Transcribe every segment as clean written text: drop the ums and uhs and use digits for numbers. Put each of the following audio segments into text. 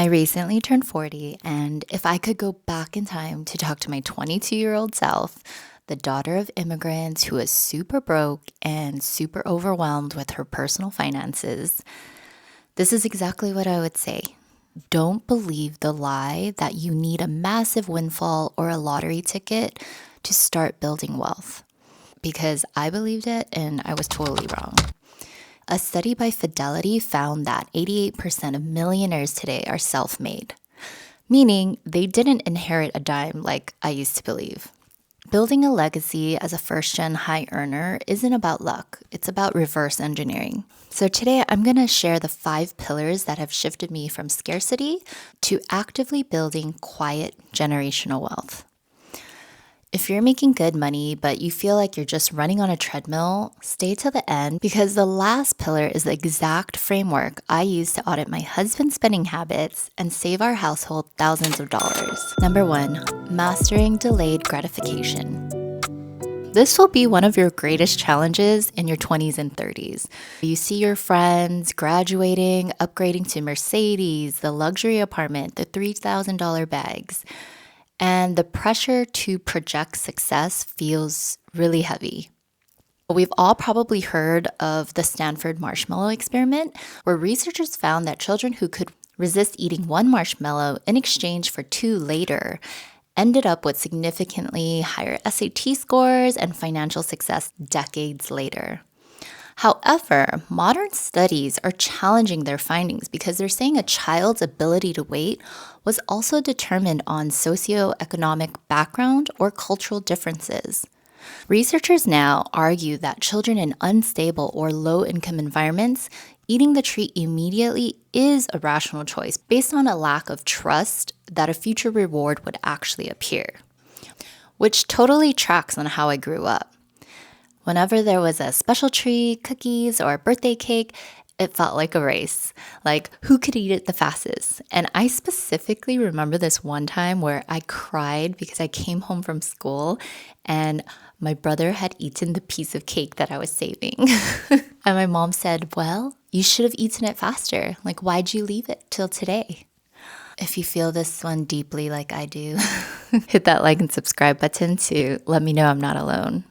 I recently turned 40, and if I could go back in time to talk to my 22-year-old self, the daughter of immigrants who is super broke and super overwhelmed with her personal finances, this is exactly what I would say. Don't believe the lie that you need a massive windfall or a lottery ticket to start building wealth. Because I believed it and I was totally wrong. A study by Fidelity found that 88% of millionaires today are self-made, meaning they didn't inherit a dime like I used to believe. Building a legacy as a first-gen high earner isn't about luck, it's about reverse engineering. So today I'm going to share the 5 pillars that have shifted me from scarcity to actively building quiet generational wealth. If you're making good money, but you feel like you're just running on a treadmill, stay to the end because the last pillar is the exact framework I use to audit my husband's spending habits and save our household thousands of dollars. Number 1, mastering delayed gratification. This will be one of your greatest challenges in your 20s and 30s. You see your friends graduating, upgrading to Mercedes, the luxury apartment, the $3,000 bags. And the pressure to project success feels really heavy. We've all probably heard of the Stanford marshmallow experiment, where researchers found that children who could resist eating one marshmallow in exchange for 2 later ended up with significantly higher SAT scores and financial success decades later. However, modern studies are challenging their findings because they're saying a child's ability to wait was also determined on socioeconomic background or cultural differences. Researchers now argue that children in unstable or low-income environments eating the treat immediately is a rational choice based on a lack of trust that a future reward would actually appear, which totally tracks on how I grew up. Whenever there was a special treat, cookies, or a birthday cake, it felt like a race, like who could eat it the fastest. And I specifically remember this one time where I cried because I came home from school and my brother had eaten the piece of cake that I was saving. And my mom said, well, you should have eaten it faster. Like, why'd you leave it till today? If you feel this one deeply like I do, hit that like and subscribe button to let me know I'm not alone.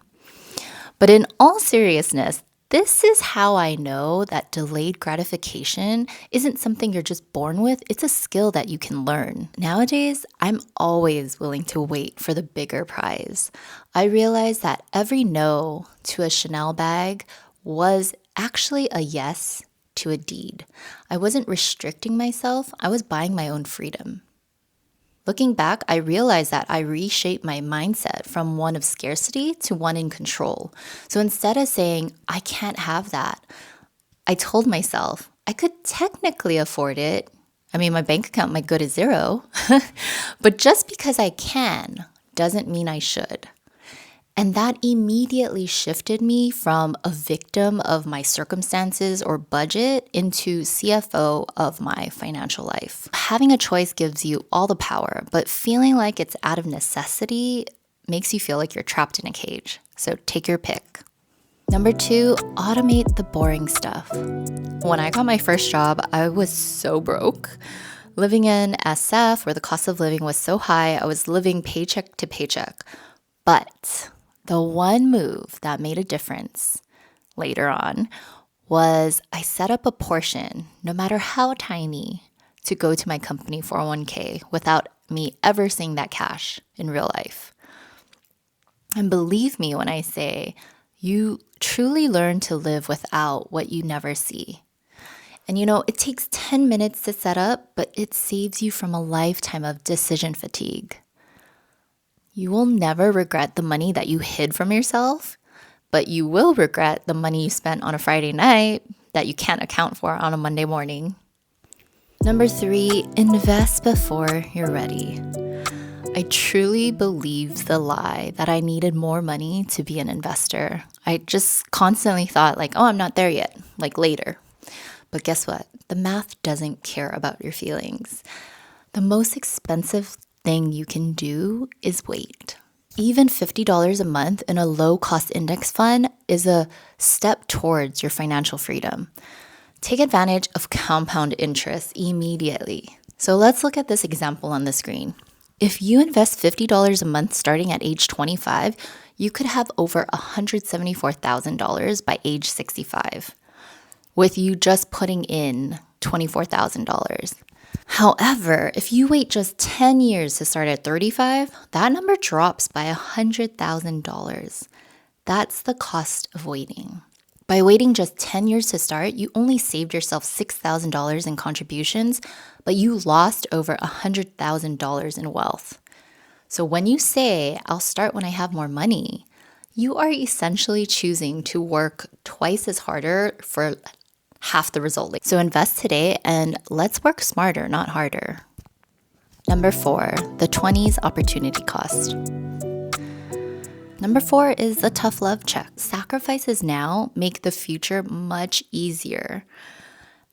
But in all seriousness, this is how I know that delayed gratification isn't something you're just born with. It's a skill that you can learn. Nowadays, I'm always willing to wait for the bigger prize. I realized that every no to a Chanel bag was actually a yes to a deed. I wasn't restricting myself. I was buying my own freedom. Looking back, I realized that I reshaped my mindset from one of scarcity to one in control. So instead of saying, I can't have that, I told myself, I could technically afford it. I mean, my bank account might go to 0, but just because I can doesn't mean I should. And that immediately shifted me from a victim of my circumstances or budget into CFO of my financial life. Having a choice gives you all the power, but feeling like it's out of necessity makes you feel like you're trapped in a cage. So take your pick. Number 2, automate the boring stuff. When I got my first job, I was so broke. Living in SF, where the cost of living was so high, I was living paycheck to paycheck. But the one move that made a difference later on was I set up a portion, no matter how tiny, to go to my company 401k without me ever seeing that cash in real life. And believe me when I say, you truly learn to live without what you never see. And it takes 10 minutes to set up, but it saves you from a lifetime of decision fatigue. You will never regret the money that you hid from yourself, but you will regret the money you spent on a Friday night that you can't account for on a Monday morning. Number 3, invest before you're ready. I truly believed the lie that I needed more money to be an investor. I just constantly thought I'm not there yet, later. But guess what? The math doesn't care about your feelings. The most expensive thing you can do is wait. Even $50 a month in a low-cost index fund is a step towards your financial freedom. Take advantage of compound interest immediately. So let's look at this example on the screen. If you invest $50 a month starting at age 25, you could have over $174,000 by age 65, with you just putting in $24,000. However, if you wait just 10 years to start at 35, that number drops by $100,000. That's the cost of waiting. By waiting just 10 years to start, you only saved yourself $6,000 in contributions, but you lost over $100,000 in wealth. So when you say, I'll start when I have more money, you are essentially choosing to work twice as harder for half the result. So invest today and let's work smarter, not harder. Number 4, the 20s opportunity cost. Number 4 is the tough love check. Sacrifices now make the future much easier.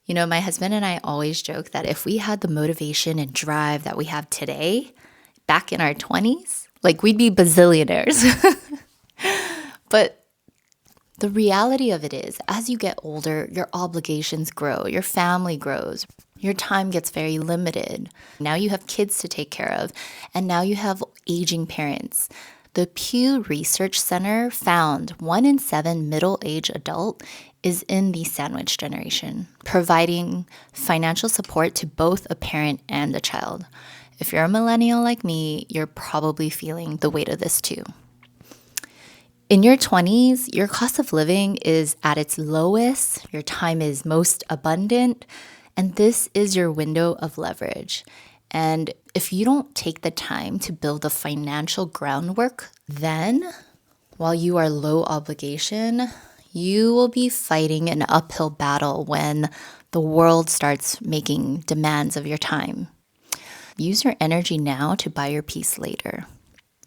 You know, my husband and I always joke that if we had the motivation and drive that we have today, back in our 20s, like we'd be bazillionaires. But the reality of it is, as you get older, your obligations grow, your family grows, your time gets very limited. Now you have kids to take care of, and now you have aging parents. The Pew Research Center found 1 in 7 middle-aged adult is in the sandwich generation, providing financial support to both a parent and a child. If you're a millennial like me, you're probably feeling the weight of this too. In your 20s, your cost of living is at its lowest, your time is most abundant, and this is your window of leverage. And if you don't take the time to build the financial groundwork, then while you are low obligation, you will be fighting an uphill battle when the world starts making demands of your time. Use your energy now to buy your peace later.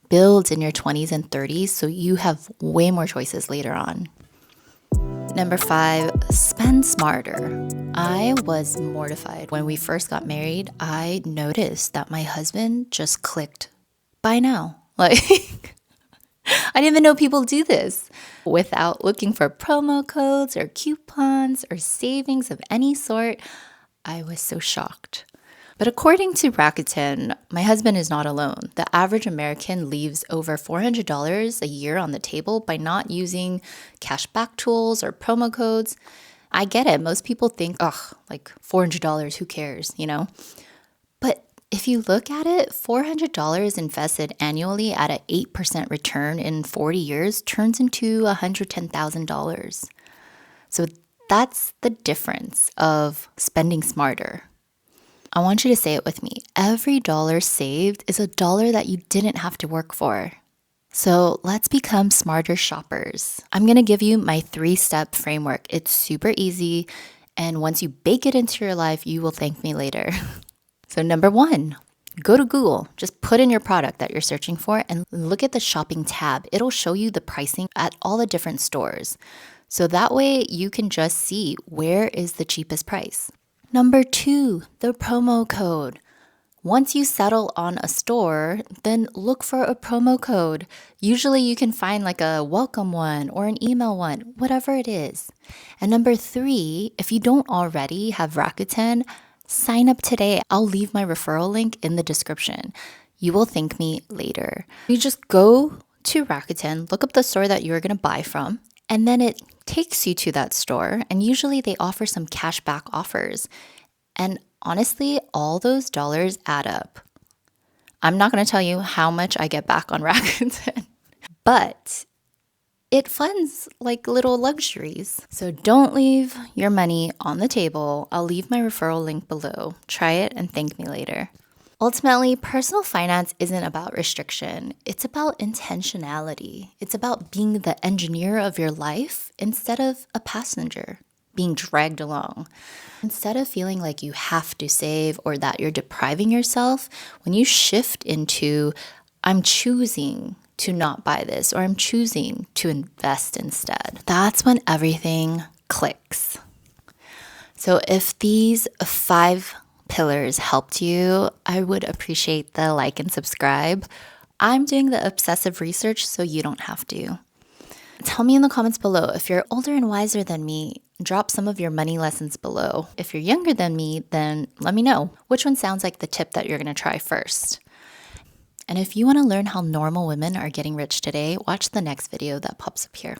Build in your 20s and 30s so you have way more choices later on. Number 5, spend smarter. I was mortified. When we first got married, I noticed that my husband just clicked buy now. Like, I didn't even know people do this without looking for promo codes or coupons or savings of any sort. I was so shocked. But according to Rakuten, my husband is not alone. The average American leaves over $400 a year on the table by not using cashback tools or promo codes. I get it. Most people think, like $400, who cares, you know? But if you look at it, $400 invested annually at an 8% return in 40 years turns into $110,000. So that's the difference of spending smarter. I want you to say it with me. Every dollar saved is a dollar that you didn't have to work for. So let's become smarter shoppers. I'm going to give you my 3-step framework. It's super easy. And once you bake it into your life, you will thank me later. So number 1, go to Google. Just put in your product that you're searching for and look at the shopping tab. It'll show you the pricing at all the different stores. So that way you can just see where is the cheapest price. Number 2, the promo code. Once you settle on a store, then look for a promo code. Usually you can find like a welcome one or an email one, whatever it is. And number 3, if you don't already have Rakuten, sign up today. I'll leave my referral link in the description. You will thank me later. You just go to Rakuten, look up the store that you're going to buy from, and then it takes you to that store, and usually they offer some cashback offers. And honestly, all those dollars add up. I'm not going to tell you how much I get back on Rakuten, but it funds like little luxuries. So don't leave your money on the table. I'll leave my referral link below. Try it and thank me later. Ultimately, personal finance isn't about restriction. It's about intentionality. It's about being the engineer of your life instead of a passenger being dragged along. Instead of feeling like you have to save or that you're depriving yourself, when you shift into, I'm choosing to not buy this or I'm choosing to invest instead, that's when everything clicks. So if these 5 pillars helped you, I would appreciate the like and subscribe. I'm doing the obsessive research so you don't have to. Tell me in the comments below if you're older and wiser than me. Drop some of your money lessons below. If you're younger than me, then let me know which one sounds like the tip that you're going to try first. And if you want to learn how normal women are getting rich today, watch the next video that pops up here.